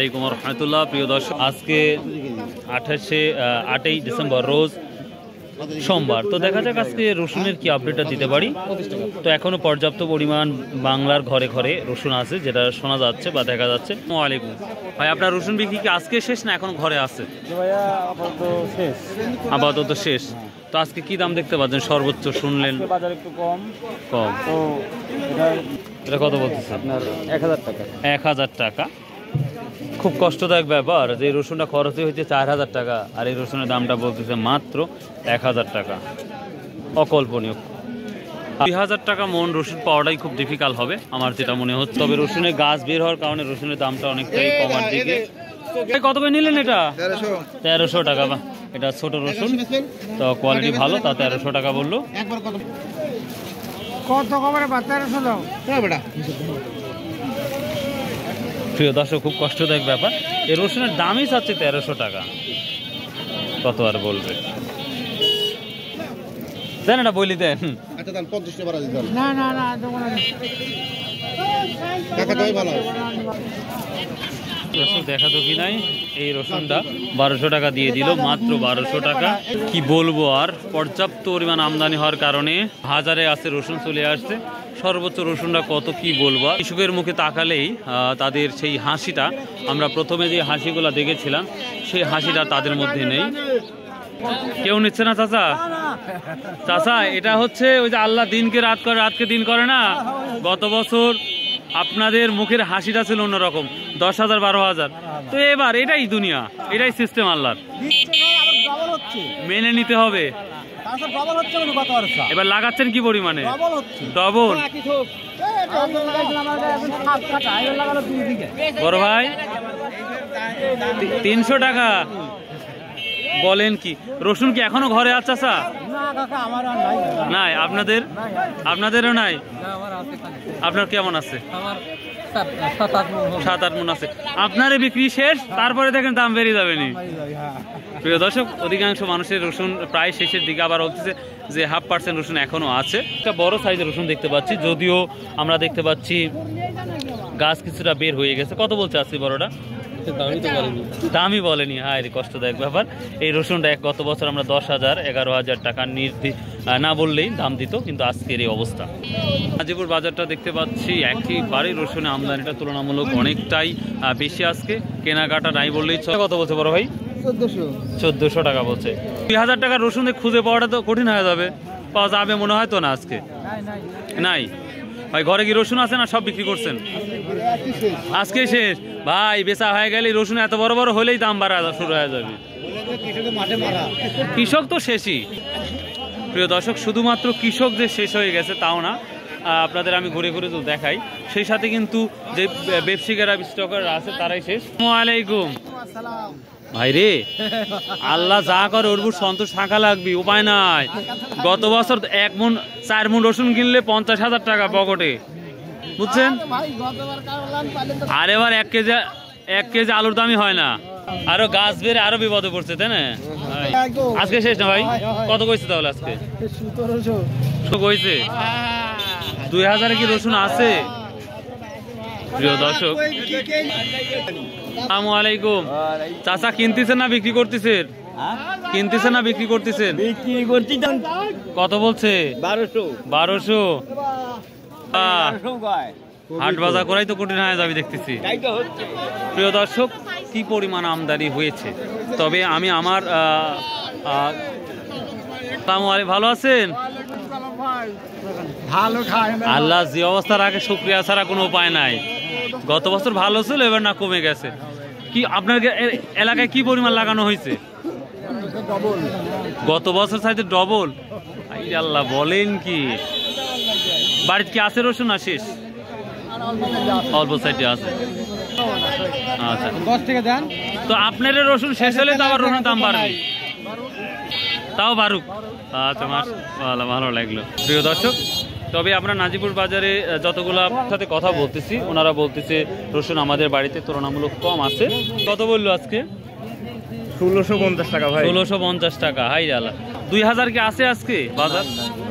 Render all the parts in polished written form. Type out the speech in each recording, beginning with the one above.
রহমতুল্লাহ। প্রিয় দর্শক, আজকে 8ই ডিসেম্বর রোজ সোমবার। তো দেখা যাক আজকে রসুনের কি আপডেটটা দিতে পারি। তো এখনো পর্যাপ্ত পরিমাণ বাংলার ঘরে ঘরে রসুন আছে, যেটা শোনা যাচ্ছে বা দেখা যাচ্ছে। ওয়ালাইকুম ভাই, আপনার রসুন বিক্রি কি আজকে শেষ না এখন ঘরে আছে? আপাতত শেষ। তো আজকে কি দাম দেখতে পাচ্ছেন? সর্বোচ্চ শুনলেন বাজার একটু কম কম। তো এটা কত বলতেছে? আপনার 1000 টাকা। 1000 টাকা। খুব কষ্টদায়ক ব্যাপার যে রসুনটা খরচ হয়েছে 4000 টাকা, আর এই রসুনের দামটা বলতেছে মাত্র 1000 টাকা। অকল্পনীয়। 2000 টাকা মন রসুন পাওয়াটাই খুব ডিফিকাল্ট হবে আমার যেটা মনে হচ্ছে। তবে রসুনের গাছ বের হওয়ার কারণে রসুনের দামটা অনেকটাই কমার দিকে। কত করে নিলেন এটা? 1300 টাকা। বা এটা ছোট রসুন, তো কোয়ালিটি ভালো, তা 1300 টাকা বললো। প্রিয় দর্শক, খুব কষ্টদায়ক ব্যাপার। এই রসুনের দামই চাচ্ছে 1300 টাকা। কত আর বলবে, দেন এটা বলি দেন। দেখা তো কি নাই, এই রসুনটা 1200 টাকা দিয়ে দিল, মাত্র 1200 টাকা। কি বলবো আর, পর্যাপ্ত পরিমাণ আমদানি হওয়ার কারণে হাজারে আছে রসুন চলে আসছে। সর্বোচ্চ রসুনটা কত কি বলবো। কৃষকের মুখে তাকালেই তাদের সেই হাসিটা, আমরা প্রথমে যে হাসিগুলো দেখেছিলাম সেই হাসিটা তাদের মধ্যে নেই। কেউ নিচ্ছে না চাচা? চাচা, এটা হচ্ছে ওই যে আল্লাহ দিনকে রাত করে, রাতকে দিন করে না। গত বছর আপনাদের মুখের হাসিটা ছিল অন্যরকম, 10,000 12,000। তো এবার এটাই দুনিয়া, এটাই সিস্টেম আল্লাহর, মেনে নিতে হবে। এবার লাগাচ্ছেন কি পরিমাণে? ডবল। বড় ভাই 300 টাকা বলেন কি? রসুন কি এখনো ঘরে আছে? চাচা নাই আপনাদের? আপনাদেরও নাই? আপনার কেমন আছে? 7-8 মণ আছে। আপনারই বিক্রি শেষ, তারপরে দেখেন দাম বেরিয়ে যাবে নি। প্রিয় দর্শক, অধিকাংশ মানুষের রসুন প্রায় শেষের দিকে, আবার বলতেছে যে 0.5% রসুন এখনো আছে। একটা বড় সাইজের রসুন দেখতে পাচ্ছি, যদিও আমরা দেখতে পাচ্ছি গাছ কিছুটা বের হয়ে গেছে। কত বলছে আজকে বড়টা? দামই বলেনি। হায় রে, কষ্টদায়ক ব্যাপার। এই রসুনটা গত বছর আমরা 10,000 11,000 টাকা না বললেই দাম দিত, কিন্তু আজকের এই অবস্থা। গাজীপুর বাজারটা দেখতে পাচ্ছি একেবারে রসুনের আমদানিটা তুলনামূলক অনেকটাই বেশি আজকে। কেনাকাটা নাই বললেই চলে। কত বলছে বড় ভাই? 1400 টাকা বলছে। 2000 টাকার রসুন খুঁজে পাওয়াটা তো কঠিন হয়ে যাবে। পাওয়া যাবে মনে হয় তো না আজকে? নাই ভাই। ঘরে কি রসুন আছে না সব বিক্রি করছেন? আজকে শেষ ভাই। বেচা হয়ে গেলে রসুন এত বড় বড় হলেই দাম বাড়া শুরু হয়ে যাবে। কৃষক তো শেষই। প্রিয় দর্শক, শুধুমাত্র কৃষক যে শেষ হয়ে গেছে তাও না, আপনাদের আমি ঘুরে ঘুরে তো দেখাই, সেই সাথে কিন্তু যে ব্যবসায়ীরা স্টকাররা আছে তারাই শেষ। ওয়ালাইকুম ভাই রে, আল্লাহ যা করে ওর উপর সন্তোষ থাকা লাগবে, উপায় নাই। গত বছর 4 মণ রসুন কিনলে 50,000 টাকা পকেটে, বুঝছেন? আর এবার 1 কেজি আলুর দামই হয় না। আরো গাছ বেড়ে আরো বিপদে পড়ছে, তাই না? আজকে শেষ না ভাই? কত কইছে তাহলে আজকে? 1700 কইছে। 2000 কি রসুন আছে? প্রিয় দর্শক, আসসালামু আলাইকুম। চাচা কিনতেছেন না বিক্রি করতেছেন? কিনতেছেন না বিক্রি করতেছেন? কত বলছে? 1200। হাট বাজার করাই তো কঠিন হয়ে যাবে দেখতেছি। প্রিয় দর্শক, কি পরিমাণ আমদানি হয়েছে। তবে আমি আমার ভালো আছেন? আল্লাহ যে অবস্থা রাখে শুকরিয়া ছাড়া কোনো উপায় নাই। গত বছর ভালো ছিল, এবার না কমে গেছে। কি আপনার এলাকায় কি পরিমাণ লাগানো হয়েছে? গত বছর চাইতে ডবল। আল্লাহ, বলেন কি? বাড়িতে কি আছে রসুন না শেষ? অল্প সাইডে আছে। আচ্ছা, 10 টাকা দেন। তো আপনার রসুন শেষ হলে তো আবার রসুনের দাম বাড়বে, তাও বাড়ুক। আচ্ছা, ভালো লাগলো। প্রিয় দর্শক, তবে আমরা নাজিপুর বাজারে যতগুলা সাথে কথা বলতেছি, ওনারা বলতেছে রসুন আমাদের বাড়িতে তুলনামূলক কম আছে। কত বললো আজকে? 1650 টাকা ভাই। 1650 টাকা। হাই আল্লাহ, 2000 কি আছে আজকে বাজার?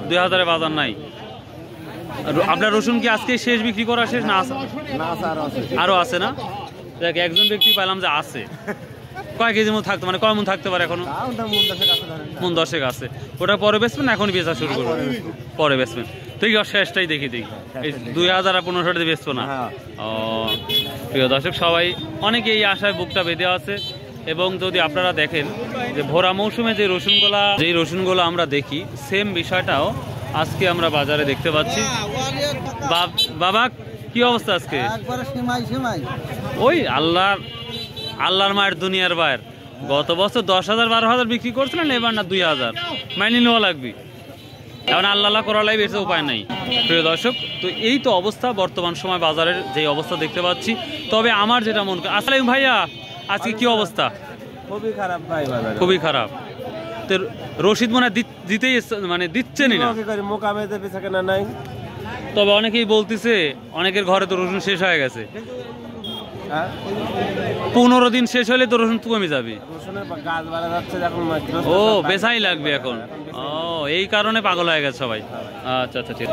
2000-এ বাজার নাই। আপনার রসুন কি আজকে শেষ বিক্রি করা শেষ না আরো আছে না? দেখ একজন ব্যক্তি পেলাম যে আছে, কয় কেজির মতো থাকতে মানে কয় মন থাকতে পারে এখনো? মন 10 আছে। ওটা পরে বেচবেন না এখন বেচা শুরু করবেন? পরে বেচবেন। তুই শেষটাই দেখি দেখি এই 2000 আর 1500 বেচবো না। ও প্রিয় দর্শক সবাই অনেকে এই আশায় বুকটা বেঁধে আছে। এবং যদি আপনারা দেখেন যে ভরা মৌসুমে যে রসুনগুলো আমরা দেখি সেম বিষয়টাও আজকে আমরা বাজারে দেখতে পাচ্ছি। বাবা কি অবস্থা আজকে? ওই আল্লাহর মায়ের দুনিয়ার বাইর। গত বছর 10,000 12,000 বিক্রি করছিলেন, এবার না 2,000 মাইনে নেওয়া লাগবে। এখন আল্লাহ করালাই বেশি উপায় নাই। প্রিয় দর্শক, তো এই তো অবস্থা বর্তমান সময় বাজারের যে অবস্থা দেখতে পাচ্ছি। তবে আমার যেটা মন করে, আসসালাম ভাইয়া, আজকে কি অবস্থা? খুবই খারাপ ভাই, খুবই খারাপ। তো রশিদ মনে দিতেই মানে দিচ্ছেনই না। তবে অনেকেই বলতেছে অনেকের ঘরে তো রসুন শেষ হয়ে গেছে। 15 দিন শেষ হলে তো রসুন কমে যাবে। ও বেচাই লাগবে এখন। ও এই কারণে পাগল হয়ে গেছে সবাই। আচ্ছা আচ্ছা ঠিক।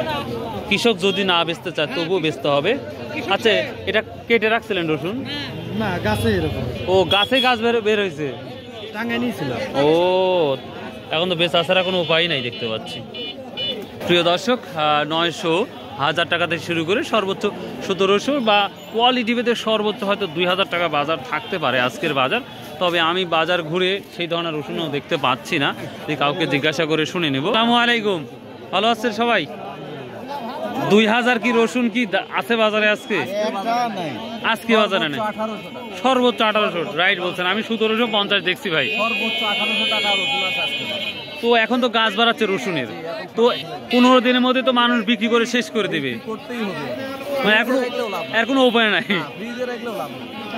কৃষক যদি না বেচতে চায় তবুও বেচতে হবে। আচ্ছা এটা কেটে রাখছিলেন রসুন? না, গাছে এরকম। ও গাছে গাছ বের হয়েছে। ও এখন তো বেচা ছাড়া কোনো উপায় নাই দেখতে পাচ্ছি। প্রিয় দর্শক, 900 1000 টাকা থেকে শুরু করে সর্বোচ্চ 1700 বা কোয়ালিটি ভেদে সর্বোচ্চ হয়তো 2000 টাকা বাজার থাকতে পারে আজকের বাজার। তবে আমি বাজার ঘুরে সেই ধরনের রসুনও দেখতে পাচ্ছি না, যে কাউকে জিজ্ঞাসা করে শুনে নেব। আসসালামু আলাইকুম, ভালো আছেন সবাই? 2000 কি রসুন কি আছে বাজারে আজকে? আজকে বাজারে নেই, সর্বোচ্চ 1800। রাইট বলছেন, আমি 1750 দেখছি ভাই। সর্বোচ্চ 1800 টাকা রসুন আছে আজকে। তো এখন তো গাছ বাড়াচ্ছে রসুনের, তো 15 দিনের মধ্যে তো মানুষ বিক্রি করে শেষ করে দিবে। মানে এর কোনো উপায় নাই।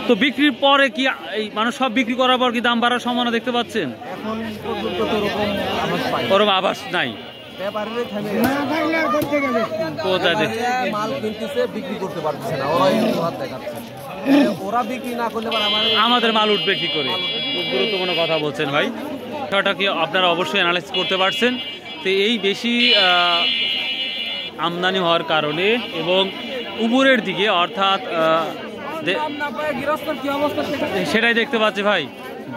তো বিক্রির পরে কি এই মানুষ সব বিক্রি করার পর কি দাম বাড়ার সম্ভাবনা দেখতে পাচ্ছেন? এখন পর্যন্ত তো ওরকম আভাস নাই। আমাদের মাল উঠবে কি করে? খুব গুরুত্বপূর্ণ কথা বলছেন ভাই। সেটা কি আপনারা অবশ্যই অ্যানালাইজ করতে পারছেন। তো এই বেশি আমদানি হওয়ার কারণে এবং উপরের দিকে অর্থাৎ সেটাই দেখতে পাচ্ছি ভাই,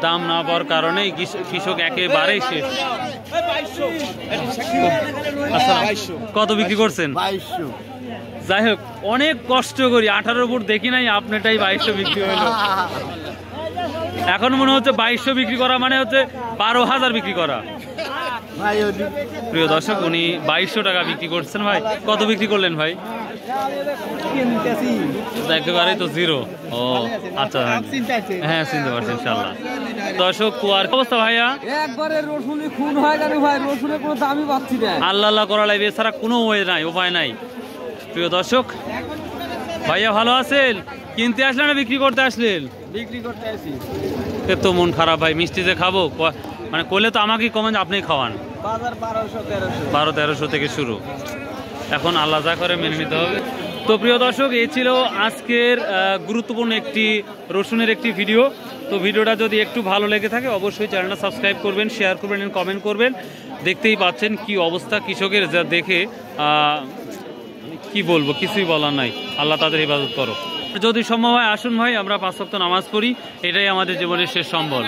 দাম না পাওয়ার কারণে কৃষক একেবারেই শেষ। কত বিক্রি করছেন? 2200। যাই হোক, অনেক কষ্ট করি 18 ফুট দেখি নাই, আপনারটাই 2200 বিক্রি হলো। এখন মনে হচ্ছে 2200 বিক্রি করা মানে হচ্ছে 12,000 বিক্রি করা। প্রিয় দর্শক, উনি 2200 টাকা বিক্রি করছেন ভাই। কত বিক্রি করলেন ভাই? একেবারেই তো জিরো। ও আচ্ছা, হ্যাঁ চিনতে পারছি ইনশাআল্লাহ। দর্শক কুয়ার অবস্থা ভাইয়া, একবারে রসুনই খুন হয়ে গেল ভাই, রসুনের কোনো দামই পাচ্ছি না। আল্লাহ করা লাগবে, এছাড়া কোনো উপায় নাই। প্রিয় দর্শক, ভাইয়া ভালো আছেন? কিনতে আসলেন না বিক্রি করতে আসলেন? বিক্রি করতে আসি। তো মন খারাপ ভাই, মিষ্টি যে খাবো মানে করলে তো আমাকেই কমেন, আপনি খাওয়ান। বাজার 1200-1300 থেকে শুরু। এখন আল্লাহ যা করে মেনে নিতে হবে। তো প্রিয় দর্শক, এই ছিল আজকের গুরুত্বপূর্ণ একটি রসুনের একটি ভিডিও। তো ভিডিওটা যদি একটু ভালো লেগে থাকে অবশ্যই চ্যানেলটা সাবস্ক্রাইব করবেন, শেয়ার করবেন, কমেন্ট করবেন। দেখতেই পাচ্ছেন কি অবস্থা কৃষকের, যা দেখে কি বলবো, কিছুই বলার নাই। আল্লাহ তাদের ইবাদত করো। যদি সম্ভব হয় আসুন ভাই, আমরা 5 ওয়াক্ত নামাজ পড়ি, এটাই আমাদের জীবনের শেষ সম্বল।